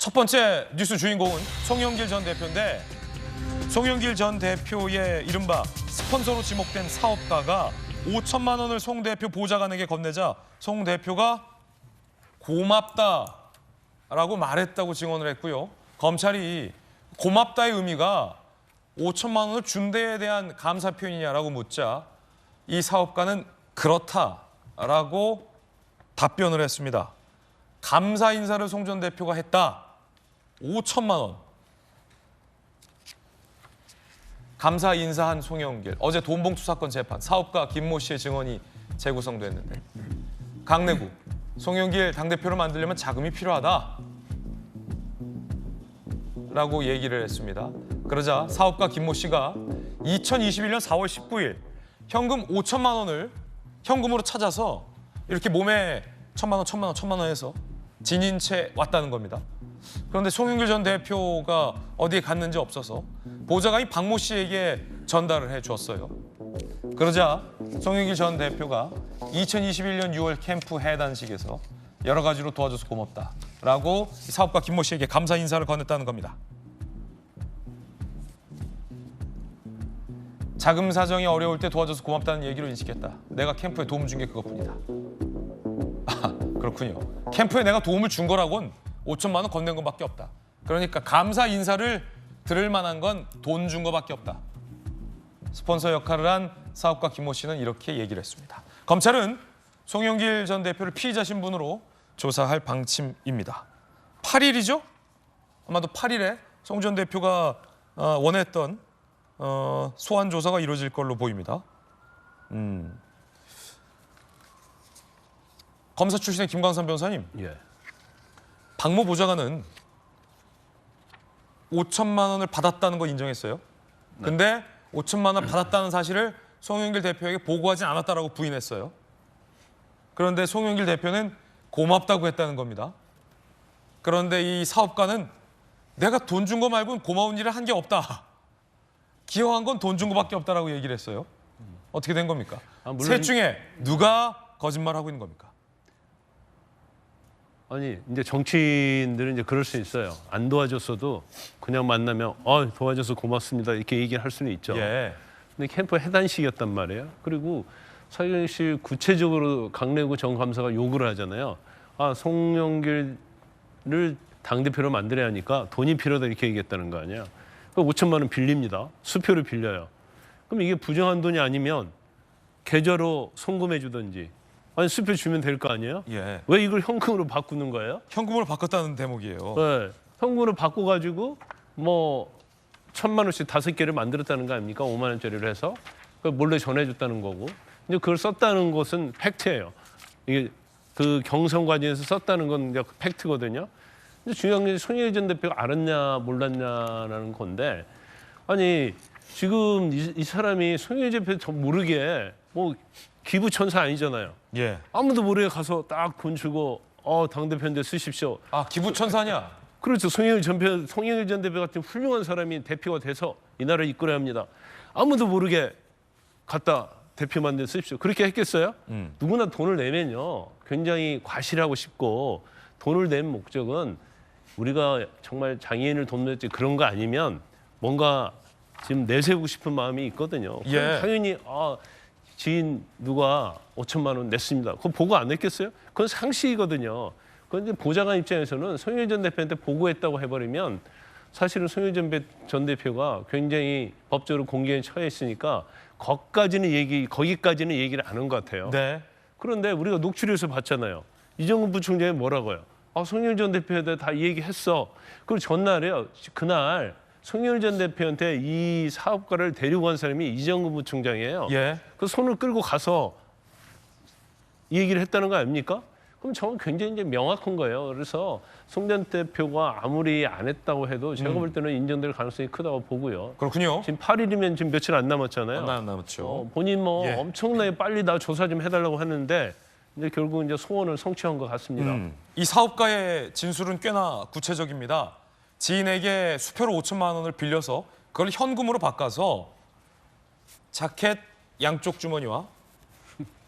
첫 번째 뉴스 주인공은 송영길 전 대표인데 송영길 전 대표의 이른바 스폰서로 지목된 사업가가 5천만 원을 송 대표 보좌관에게 건네자 송 대표가 고맙다라고 말했다고 증언을 했고요. 검찰이 고맙다의 의미가 5천만 원을 준 데에 대한 감사 표현이냐라고 묻자 이 사업가는 그렇다라고 답변을 했습니다. 감사 인사를 송 전 대표가 했다. 5천만 원. 감사 인사한 송영길. 어제 돈봉투 사건 재판. 사업가 김모 씨의 증언이 재구성됐는데 강내구. 송영길 당대표를 만들려면 자금이 필요하다. 라고 얘기를 했습니다. 그러자 사업가 김모 씨가 2021년 4월 19일 현금 5천만 원을 현금으로 찾아서 이렇게 몸에 1,000만 원 해서 지닌 채 왔다는 겁니다. 그런데 송영길 전 대표가 어디에 갔는지 없어서 보좌관이 박모 씨에게 전달을 해주었어요. 그러자 송영길 전 대표가 2021년 6월 캠프 해단식에서 여러 가지로 도와줘서 고맙다라고 사업가 김모 씨에게 감사 인사를 건넸다는 겁니다. 자금 사정이 어려울 때 도와줘서 고맙다는 얘기로 인식했다. 내가 캠프에 도움 준 게 그것뿐이다. 아, 그렇군요. 캠프에 내가 도움을 준 거라곤 5천만 원 건넨 것밖에 없다. 그러니까 감사 인사를 들을 만한 건 돈 준 것밖에 없다. 스폰서 역할을 한 사업가 김모 씨는 이렇게 얘기를 했습니다. 검찰은 송영길 전 대표를 피의자 신분으로 조사할 방침입니다. 8일이죠? 아마도 8일에 송 전 대표가 원했던 소환 조사가 이루어질 걸로 보입니다. 검사 출신의 김광선 변호사님. 예. 박모 보좌관은 5천만 원을 받았다는 거 인정했어요. 근데 5천만 원 받았다는 사실을 송영길 대표에게 보고하지 않았다라고 부인했어요. 그런데 송영길 대표는 고맙다고 했다는 겁니다. 그런데 이 사업가는 내가 돈 준 거 말고는 고마운 일을 한 게 없다. 기여한 건 돈 준 거밖에 없다라고 얘기를 했어요. 어떻게 된 겁니까? 셋 중에 누가 거짓말하고 있는 겁니까? 아니 이제 정치인들은 이제 그럴 수 있어요. 안 도와줬어도 그냥 만나면 도와줘서 고맙습니다 이렇게 얘기를 할 수는 있죠. 예. 근데 캠프 해단식이었단 말이에요. 그리고 사실 구체적으로 강내구 정 감사가 요구를 하잖아요. 송영길을 당대표로 만들어야 하니까 돈이 필요하다 이렇게 얘기했다는 거 아니야. 그 5천만 원 빌립니다. 수표를 빌려요. 그럼 이게 부정한 돈이 아니면 계좌로 송금해 주든지 아니 수표 주면 될 거 아니에요? 예. 왜 이걸 현금으로 바꾸는 거예요? 현금으로 바꿨다는 대목이에요. 네. 현금으로 바꿔가지고 뭐 1,000만 원씩 5개를 만들었다는 거 아닙니까? 5만 원짜리를 해서 그걸 몰래 전해줬다는 거고 이제 그걸 썼다는 것은 팩트예요. 이게 그 경선 과정에서 썼다는 건 이제 팩트거든요. 근데 중요한 게 손희일 전 대표가 알았냐 몰랐냐라는 건데 아니 지금 이 사람이 손희일 전 대표 모르게 뭐 기부천사 아니잖아요. 예. 아무도 모르게 가서 딱 돈 주고 당대표인데 쓰십시오. 기부천사냐? 그렇죠. 송영길 전 대표 같은 훌륭한 사람이 대표가 돼서 이 나라를 이끌어야 합니다. 아무도 모르게 갖다 대표 만들어 쓰십시오. 그렇게 했겠어요? 누구나 돈을 내면요. 굉장히 과실하고 싶고 돈을 낸 목적은 우리가 정말 장애인을 돕는지 그런 거 아니면 뭔가 지금 내세우고 싶은 마음이 있거든요. 예. 당연히 지인 누가 5천만 원 냈습니다. 그거 보고 안 냈겠어요? 그건 상식이거든요. 그런데 보좌관 입장에서는 송영길 전 대표한테 보고했다고 해버리면 사실은 송영길 전 대표가 굉장히 법적으로 공개에 처해 있으니까 거기까지는 얘기를 안 한 것 같아요. 네. 그런데 우리가 녹취록에서 봤잖아요. 이정근 부총장이 뭐라고요? 송영길 전 대표한테 다 얘기했어. 그리고 전날에요. 그날 송영길 전 대표한테 이 사업가를 데리고 간 사람이 이정근 부총장이에요. 예. 그 손을 끌고 가서 이 얘기를 했다는 거 아닙니까? 그럼 저는 굉장히 이제 명확한 거예요. 그래서 송 전 대표가 아무리 안 했다고 해도 제가 볼 때는 인정될 가능성이 크다고 보고요. 그렇군요. 지금 8일이면 지금 며칠 안 남았잖아요. 안 남았죠. 본인 뭐 예. 엄청나게 빨리 나 조사 좀 해달라고 했는데 이제 결국 이제 소원을 성취한 것 같습니다. 이 사업가의 진술은 꽤나 구체적입니다. 지인에게 수표로 5천만 원을 빌려서 그걸 현금으로 바꿔서 자켓 양쪽 주머니와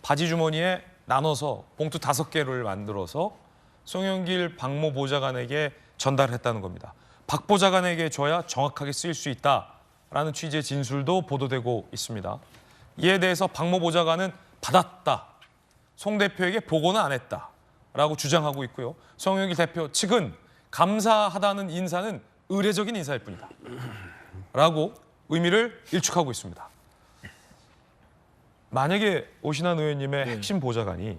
바지 주머니에 나눠서 봉투 5개를 만들어서 송영길 박모 보좌관에게 전달했다는 겁니다. 박 보좌관에게 줘야 정확하게 쓰일 수 있다라는 취지의 진술도 보도되고 있습니다. 이에 대해서 박모 보좌관은 받았다. 송 대표에게 보고는 안 했다라고 주장하고 있고요. 송영길 대표 측은 감사하다는 인사는 의례적인 인사일 뿐이다. 라고 의미를 일축하고 있습니다. 만약에 오신환 의원님의 핵심 보좌관이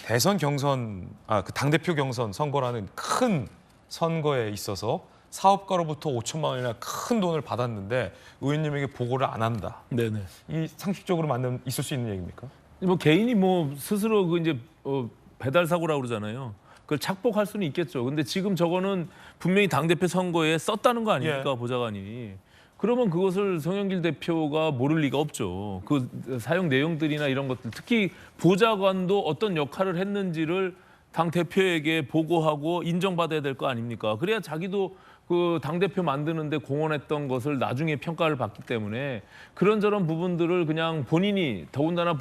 대선 경선, 그 당대표 경선 선거라는 큰 선거에 있어서 사업가로부터 5천만 원이나 큰 돈을 받았는데 의원님에게 보고를 안 한다. 네네. 이 상식적으로 맞는 있을 수 있는 얘기입니까? 뭐 개인이 뭐 스스로 그 이제 배달 사고라고 그러잖아요. 그걸 착복할 수는 있겠죠. 근데 지금 저거는 분명히 당대표 선거에 썼다는 거 아닙니까, 보좌관이. 그러면 그것을 송영길 대표가 모를 리가 없죠. 그 사용 내용들이나 이런 것들, 특히 보좌관도 어떤 역할을 했는지를 당 대표에게 보고하고 인정받아야 될 거 아닙니까? 그래야 자기도 그 당대표 만드는데 공헌했던 것을 나중에 평가를 받기 때문에 그런저런 부분들을 그냥 본인이 더군다나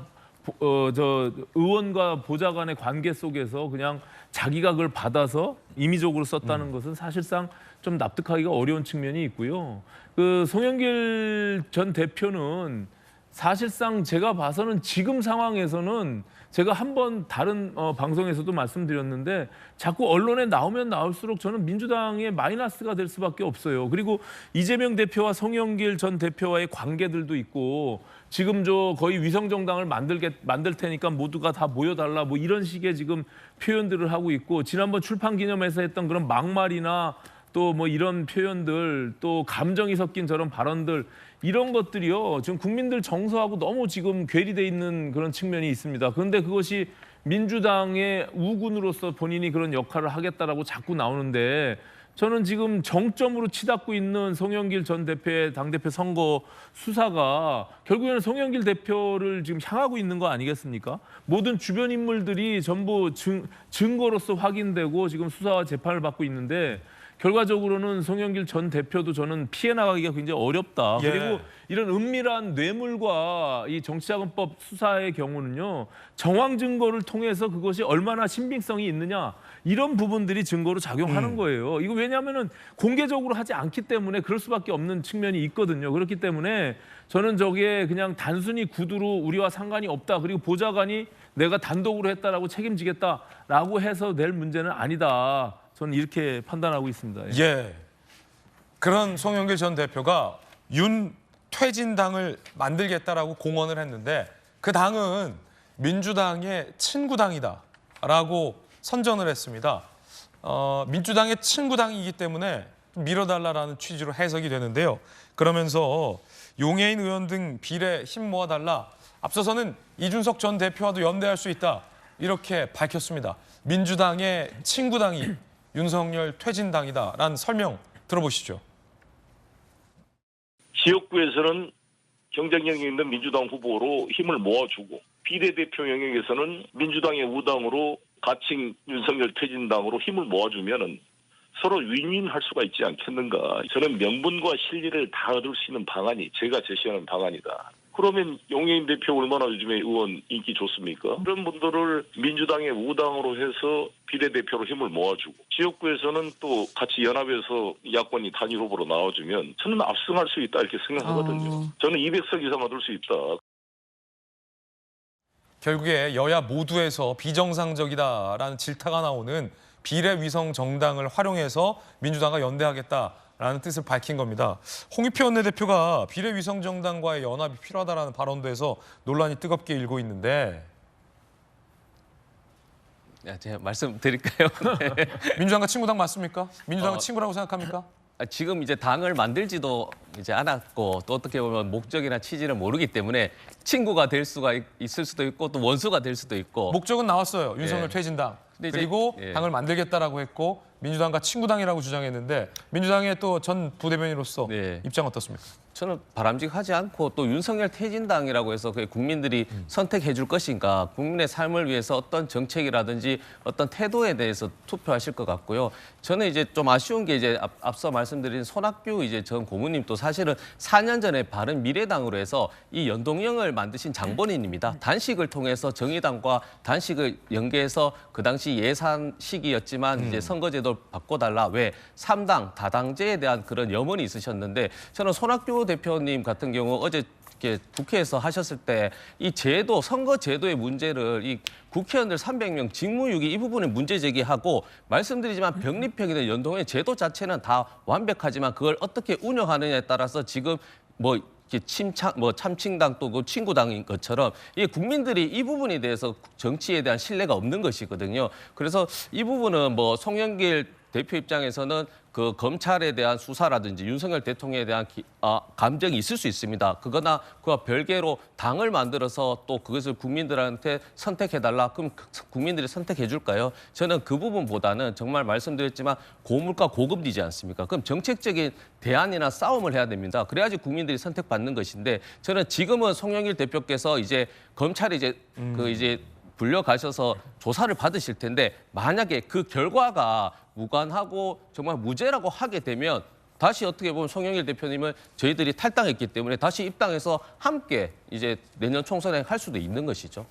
저 의원과 보좌관의 관계 속에서 그냥 자기가 그걸 받아서 임의적으로 썼다는 것은 사실상 좀 납득하기가 어려운 측면이 있고요. 그 송영길 전 대표는 사실상 제가 봐서는 지금 상황에서는 제가 한번 다른 방송에서도 말씀드렸는데 자꾸 언론에 나오면 나올수록 저는 민주당의 마이너스가 될 수밖에 없어요. 그리고 이재명 대표와 송영길 전 대표와의 관계들도 있고 지금 저 거의 위성정당을 만들 테니까 모두가 다 모여달라 뭐 이런 식의 지금 표현들을 하고 있고 지난번 출판기념회에서 했던 그런 막말이나 또 뭐 이런 표현들 또 감정이 섞인 저런 발언들 이런 것들이요 지금 국민들 정서하고 너무 지금 괴리돼 있는 그런 측면이 있습니다. 그런데 그것이 민주당의 우군으로서 본인이 그런 역할을 하겠다라고 자꾸 나오는데 저는 지금 정점으로 치닫고 있는 송영길 전 대표의 당대표 선거 수사가 결국에는 송영길 대표를 지금 향하고 있는 거 아니겠습니까? 모든 주변 인물들이 전부 증거로서 확인되고 지금 수사와 재판을 받고 있는데 결과적으로는 송영길 전 대표도 저는 피해 나가기가 굉장히 어렵다. 그리고 이런 은밀한 뇌물과 이 정치자금법 수사의 경우는요. 정황 증거를 통해서 그것이 얼마나 신빙성이 있느냐 이런 부분들이 증거로 작용하는 거예요. 이거 왜냐하면은 공개적으로 하지 않기 때문에 그럴 수밖에 없는 측면이 있거든요. 그렇기 때문에 저는 저게 그냥 단순히 구두로 우리와 상관이 없다. 그리고 보좌관이 내가 단독으로 했다라고 책임지겠다라고 해서 낼 문제는 아니다. 저는 이렇게 판단하고 있습니다. 예. 그런 송영길 전 대표가 윤퇴진당을 만들겠다라고 공언을 했는데 그 당은 민주당의 친구당이다라고 선전을 했습니다. 민주당의 친구당이기 때문에 밀어달라라는 취지로 해석이 되는데요. 그러면서 용해인 의원 등 비례 힘 모아달라. 앞서서는 이준석 전 대표와도 연대할 수 있다. 이렇게 밝혔습니다. 민주당의 친구당이 윤석열 퇴진당이다라는 설명 들어보시죠. 지역구에서는 경쟁력 있는 민주당 후보로 힘을 모아주고 비례대표 영역에서는 민주당의 우당으로 가칭 윤석열 퇴진당으로 힘을 모아주면은 서로 윈윈할 수가 있지 않겠는가. 저는 명분과 실리를 다 얻을 수 있는 방안이 제가 제시하는 방안이다. 그러면 용해인 대표 얼마나 요즘에 의원 인기 좋습니까? 그런 분들을 민주당의 우당으로 해서 비례대표로 힘을 모아주고 지역구에서는 또 같이 연합해서 야권이 단일 후보로 나와주면 저는 압승할 수 있다 이렇게 생각하거든요. 저는 200석 이상 얻을 수 있다. 결국에 여야 모두에서 비정상적이다라는 질타가 나오는 비례위성 정당을 활용해서 민주당과 연대하겠다라는 뜻을 밝힌 겁니다. 홍익표 원내대표가 비례위성 정당과의 연합이 필요하다라는 발언도 해서 논란이 뜨겁게 일고 있는데 제가 말씀드릴까요? 네. 민주당과 친구당 맞습니까? 민주당은 친구라고 생각합니까? 지금 이제 당을 만들지도 이제 않았고 또 어떻게 보면 목적이나 취지를 모르기 때문에 친구가 될 수가 있을 수도 있고 또 원수가 될 수도 있고 목적은 나왔어요. 윤석열 퇴진당. 근데 이제, 그리고 당을 만들겠다라고 했고 민주당과 친구당이라고 주장했는데 민주당의 또 전 부대변인으로서 입장 어떻습니까? 저는 바람직하지 않고 또 윤석열 퇴진당이라고 해서 그 국민들이 선택해 줄 것인가, 국민의 삶을 위해서 어떤 정책이라든지 어떤 태도에 대해서 투표하실 것 같고요. 저는 이제 좀 아쉬운 게 이제 앞서 말씀드린 손학규 이제 전 고문님도 사실은 4년 전에 바른 미래당으로 해서 이 연동형을 만드신 장본인입니다. 단식을 통해서 정의당과 단식을 연계해서 그 당시 예산 시기였지만 이제 선거제도를 바꿔달라. 왜? 3당 다당제에 대한 그런 염원이 있으셨는데 저는 손학규 대표님 같은 경우 어제 이렇게 국회에서 하셨을 때 이 제도, 선거 제도의 문제를 이 국회의원들 300명 직무유기 이 부분에 문제 제기하고 말씀드리지만 병립형이나 연동형 제도 자체는 다 완벽하지만 그걸 어떻게 운영하느냐에 따라서 지금 뭐 이렇게 참칭당 또 그 친구당인 것처럼 이 국민들이 이 부분에 대해서 정치에 대한 신뢰가 없는 것이거든요. 그래서 이 부분은 뭐 송영길 대표 입장에서는 그 검찰에 대한 수사라든지 윤석열 대통령에 대한 감정이 있을 수 있습니다. 그거나 그와 별개로 당을 만들어서 또 그것을 국민들한테 선택해달라. 그럼 국민들이 선택해 줄까요? 저는 그 부분보다는 정말 말씀드렸지만 고물가 고금리지 않습니까? 그럼 정책적인 대안이나 싸움을 해야 됩니다. 그래야지 국민들이 선택받는 것인데 저는 지금은 송영길 대표께서 이제 검찰이 이제 불려가셔서 조사를 받으실 텐데 만약에 그 결과가 무관하고 정말 무죄라고 하게 되면 다시 어떻게 보면 송영길 대표님을 저희들이 탈당했기 때문에 다시 입당해서 함께 이제 내년 총선에 할 수도 있는 것이죠.